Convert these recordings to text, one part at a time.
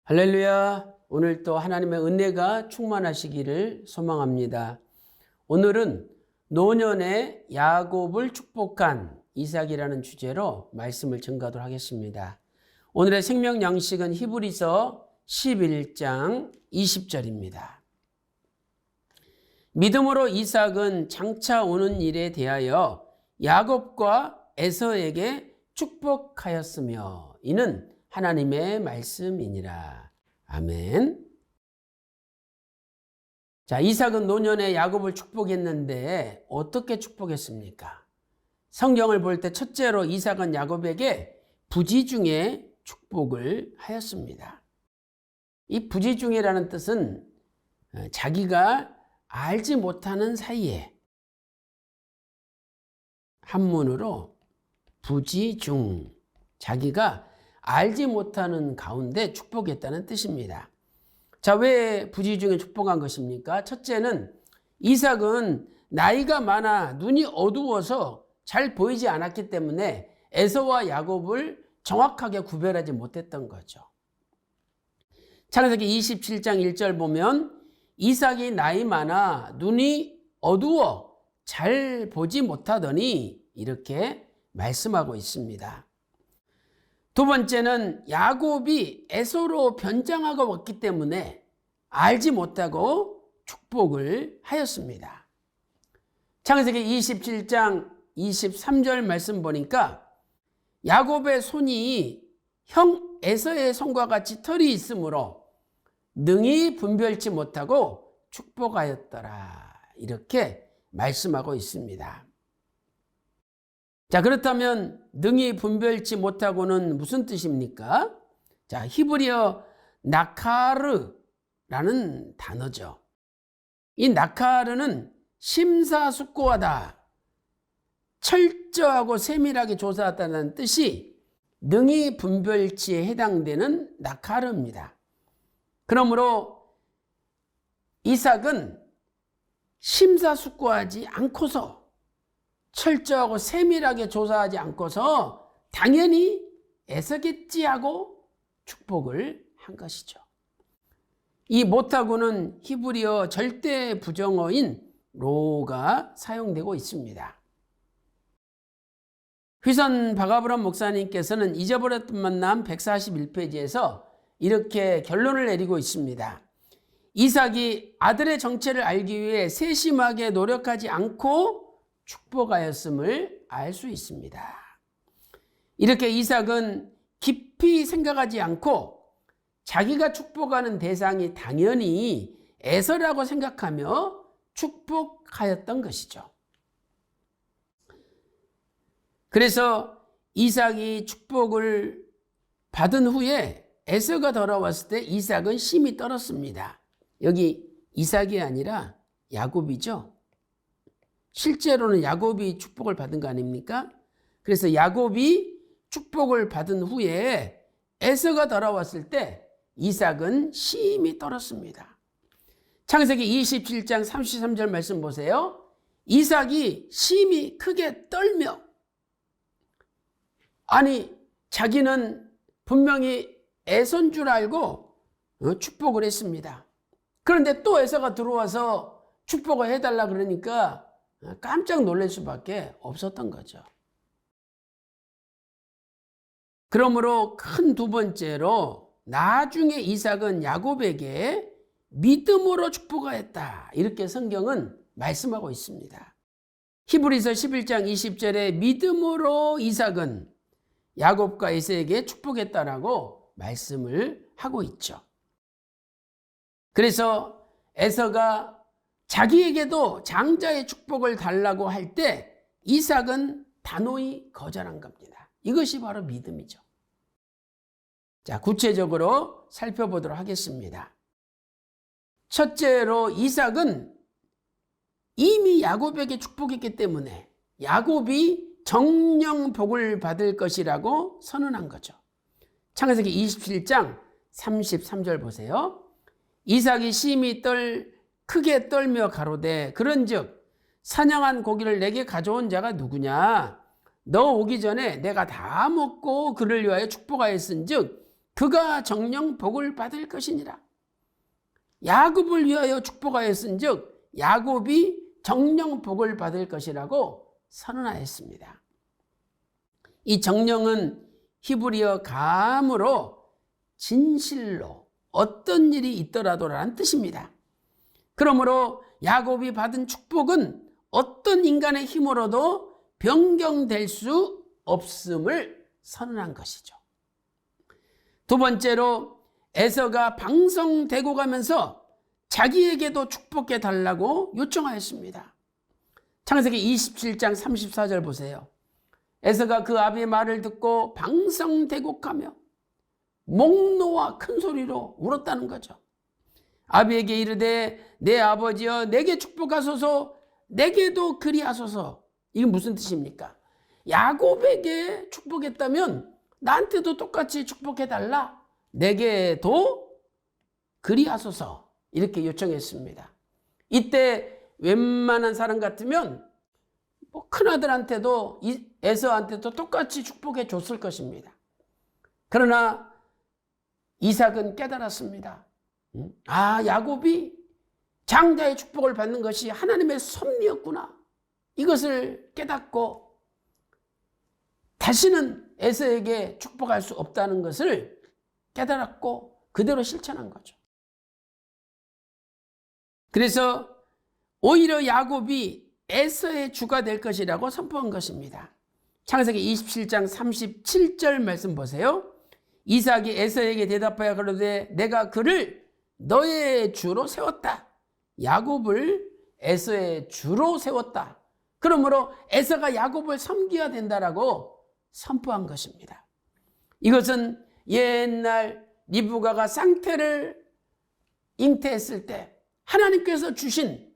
할렐루야. 오늘 또 하나님의 은혜가 충만하시기를 소망합니다. 오늘은 노년에 야곱을 축복한 이삭이라는 주제로 말씀을 전가하도록 하겠습니다. 오늘의 생명 양식은 히브리서 11장 20절입니다. 믿음으로 이삭은 장차 오는 일에 대하여 야곱과 에서에게 축복하였으며 이는 하나님의 말씀이니라. 아멘. 자, 이삭은 노년에 야곱을 축복했는데 어떻게 축복했습니까? 성경을 볼 때 첫째로 이삭은 야곱에게 부지 중에 축복을 하였습니다. 이 부지 중에라는 뜻은 자기가 알지 못하는 사이에, 한문으로 부지 중, 자기가 알지 못하는 가운데 축복했다는 뜻입니다. 자, 왜 부지 중에 축복한 것입니까? 첫째는 이삭은 나이가 많아 눈이 어두워서 잘 보이지 않았기 때문에 에서와 야곱을 정확하게 구별하지 못했던 거죠. 창세기 27장 1절 보면 이삭이 나이 많아 눈이 어두워 잘 보지 못하더니 이렇게 말씀하고 있습니다. 두 번째는 야곱이 에서로 변장하고 왔기 때문에 알지 못하고 축복을 하였습니다. 창세기 27장 23절 말씀 보니까 야곱의 손이 형 에서의 손과 같이 털이 있으므로 능히 분별치 못하고 축복하였더라. 이렇게 말씀하고 있습니다. 자, 그렇다면 능히 분별치 못하고는 무슨 뜻입니까? 자, 히브리어 나카르라는 단어죠. 이 나카르는 심사숙고하다, 철저하고 세밀하게 조사하다는 뜻이 능히 분별치에 해당되는 나카르입니다. 그러므로 이삭은 심사숙고하지 않고서 철저하고 세밀하게 조사하지 않고서 당연히 애서겠지 하고 축복을 한 것이죠. 이 못하고는 히브리어 절대 부정어인 로가 사용되고 있습니다. 휘선 박아브람 목사님께서는 잊어버렸던 만남 141페이지에서 이렇게 결론을 내리고 있습니다. 이삭이 아들의 정체를 알기 위해 세심하게 노력하지 않고 축복하였음을 알 수 있습니다. 이렇게 이삭은 깊이 생각하지 않고 자기가 축복하는 대상이 당연히 에서라고 생각하며 축복하였던 것이죠. 그래서 이삭이 축복을 받은 후에 에서가 돌아왔을 때 이삭은 심히 떨었습니다. 여기 이삭이 아니라 야곱이죠. 실제로는 야곱이 축복을 받은 거 아닙니까? 그래서 야곱이 축복을 받은 후에 에서가 돌아왔을 때 이삭은 심히 떨었습니다. 창세기 27장 33절 말씀 보세요. 이삭이 심히 크게 떨며, 아니 자기는 분명히 에서인 줄 알고 축복을 했습니다. 그런데 또 에서가 들어와서 축복을 해달라 그러니까 깜짝 놀랄 수밖에 없었던 거죠. 그러므로 큰 두 번째로 나중에 이삭은 야곱에게 믿음으로 축복하였다. 이렇게 성경은 말씀하고 있습니다. 히브리서 11장 20절에 믿음으로 이삭은 야곱과 에서에게 축복했다라고 말씀을 하고 있죠. 그래서 에서가 자기에게도 장자의 축복을 달라고 할 때 이삭은 단호히 거절한 겁니다. 이것이 바로 믿음이죠. 자, 구체적으로 살펴보도록 하겠습니다. 첫째로 이삭은 이미 야곱에게 축복했기 때문에 야곱이 정령 복을 받을 것이라고 선언한 거죠. 창세기 27장 33절 보세요. 이삭이 심히 크게 떨며 가로되 그런즉 사냥한 고기를 내게 가져온 자가 누구냐? 너 오기 전에 내가 다 먹고 그를 위하여 축복하였은즉 그가 정령 복을 받을 것이니라. 야곱을 위하여 축복하였은즉 야곱이 정령 복을 받을 것이라고 선언하였습니다. 이 정령은 히브리어 감으로 진실로 어떤 일이 있더라도라는 뜻입니다. 그러므로 야곱이 받은 축복은 어떤 인간의 힘으로도 변경될 수 없음을 선언한 것이죠. 두 번째로 에서가 방성되고 가면서 자기에게도 축복해 달라고 요청하였습니다. 창세기 27장 34절 보세요. 에서가 그 아비의 말을 듣고 방성되고 가며 목 놓아 큰 소리로 울었다는 거죠. 아비에게 이르되 내 아버지여 내게 축복하소서 내게도 그리하소서. 이게 무슨 뜻입니까? 야곱에게 축복했다면 나한테도 똑같이 축복해달라. 내게도 그리하소서. 이렇게 요청했습니다. 이때 웬만한 사람 같으면 큰아들한테도 에서한테도 똑같이 축복해 줬을 것입니다. 그러나 이삭은 깨달았습니다. 야곱이 장자의 축복을 받는 것이 하나님의 섭리였구나. 이것을 깨닫고 다시는 에서에게 축복할 수 없다는 것을 깨달았고 그대로 실천한 거죠. 그래서 오히려 야곱이 에서의 주가 될 것이라고 선포한 것입니다. 창세기 27장 37절 말씀 보세요. 이삭이 에서에게 대답하여 가로되 내가 그를 너의 주로 세웠다. 야곱을 에서의 주로 세웠다. 그러므로 에서가 야곱을 섬겨야 된다라고 선포한 것입니다. 이것은 옛날 리브가가 쌍태를 잉태했을 때 하나님께서 주신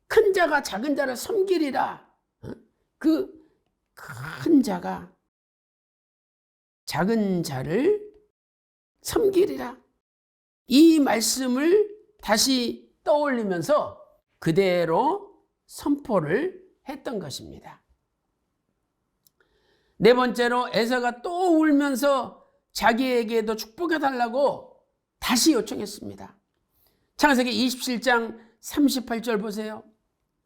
큰 자가 작은 자를 섬기리라. 그 큰 자가 작은 자를 섬기리라. 이 말씀을 다시 떠올리면서 그대로 선포를 했던 것입니다. 네 번째로 에서가 또 울면서 자기에게도 축복해달라고 다시 요청했습니다. 창세기 27장 38절 보세요.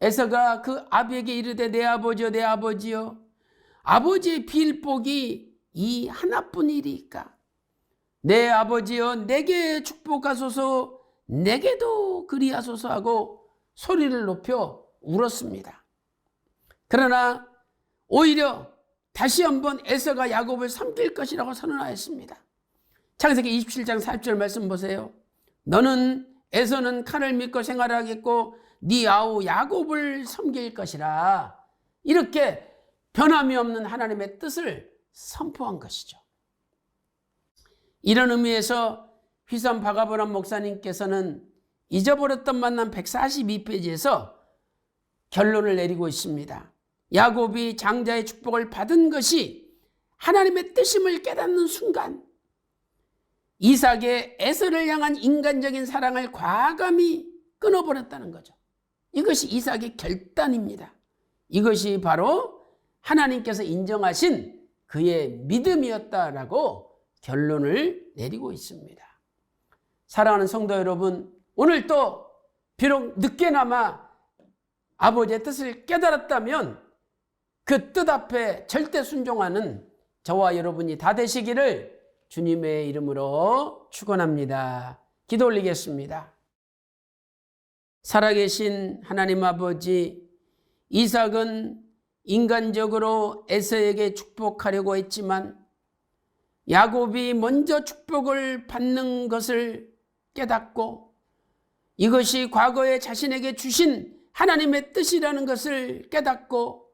에서가 그 아비에게 이르되 내 아버지여 내 아버지여 아버지의 빌복이 이 하나뿐이리까. 내 아버지여 내게 축복하소서 내게도 그리하소서 하고 소리를 높여 울었습니다. 그러나 오히려 다시 한번 에서가 야곱을 섬길 것이라고 선언하였습니다. 창세기 27장 40절 말씀 보세요. 너는 에서는 칼을 믿고 생활하겠고 네 아우 야곱을 섬길 것이라. 이렇게 변함이 없는 하나님의 뜻을 선포한 것이죠. 이런 의미에서 휘선 박아보람 목사님께서는 잊어버렸던 만남 142페이지에서 결론을 내리고 있습니다. 야곱이 장자의 축복을 받은 것이 하나님의 뜻임을 깨닫는 순간 이삭의 에서를 향한 인간적인 사랑을 과감히 끊어버렸다는 거죠. 이것이 이삭의 결단입니다. 이것이 바로 하나님께서 인정하신 그의 믿음이었다라고 결론을 내리고 있습니다. 사랑하는 성도 여러분, 오늘 또 비록 늦게나마 아버지의 뜻을 깨달았다면 그 뜻 앞에 절대 순종하는 저와 여러분이 다 되시기를 주님의 이름으로 축원합니다. 기도 올리겠습니다. 살아계신 하나님 아버지, 이삭은 인간적으로 에서에게 축복하려고 했지만 야곱이 먼저 축복을 받는 것을 깨닫고 이것이 과거에 자신에게 주신 하나님의 뜻이라는 것을 깨닫고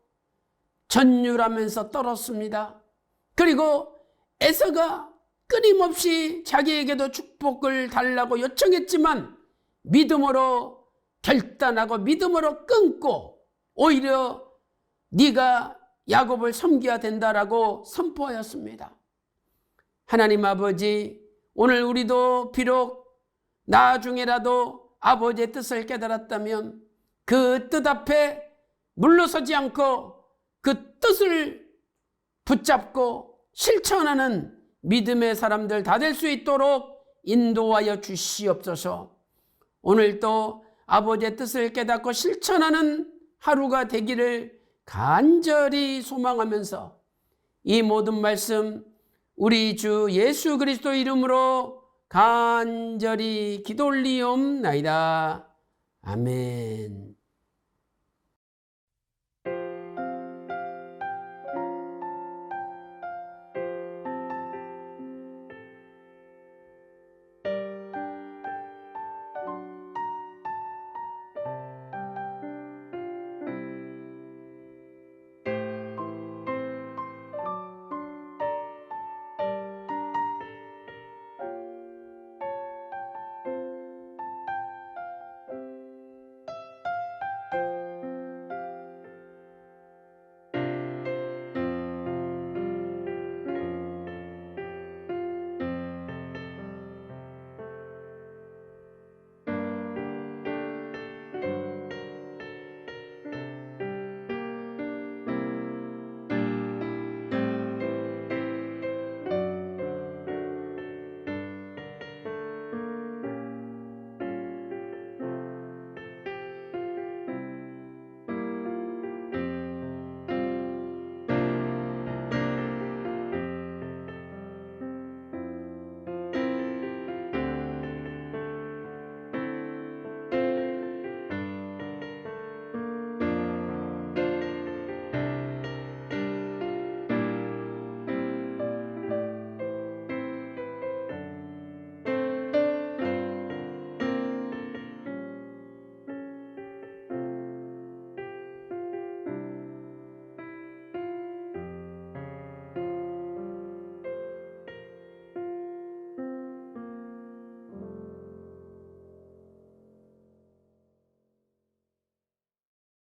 전율하면서 떨었습니다. 그리고 에서가 끊임없이 자기에게도 축복을 달라고 요청했지만 믿음으로 결단하고 믿음으로 끊고 오히려 네가 야곱을 섬겨야 된다라고 선포하였습니다. 하나님 아버지, 오늘 우리도 비록 나중에라도 아버지의 뜻을 깨달았다면 그 뜻 앞에 물러서지 않고 그 뜻을 붙잡고 실천하는 믿음의 사람들 다 될 수 있도록 인도하여 주시옵소서. 오늘도 아버지의 뜻을 깨닫고 실천하는 하루가 되기를 간절히 소망하면서 이 모든 말씀 우리 주 예수 그리스도 이름으로 간절히 기도 올리옵나이다. 아멘.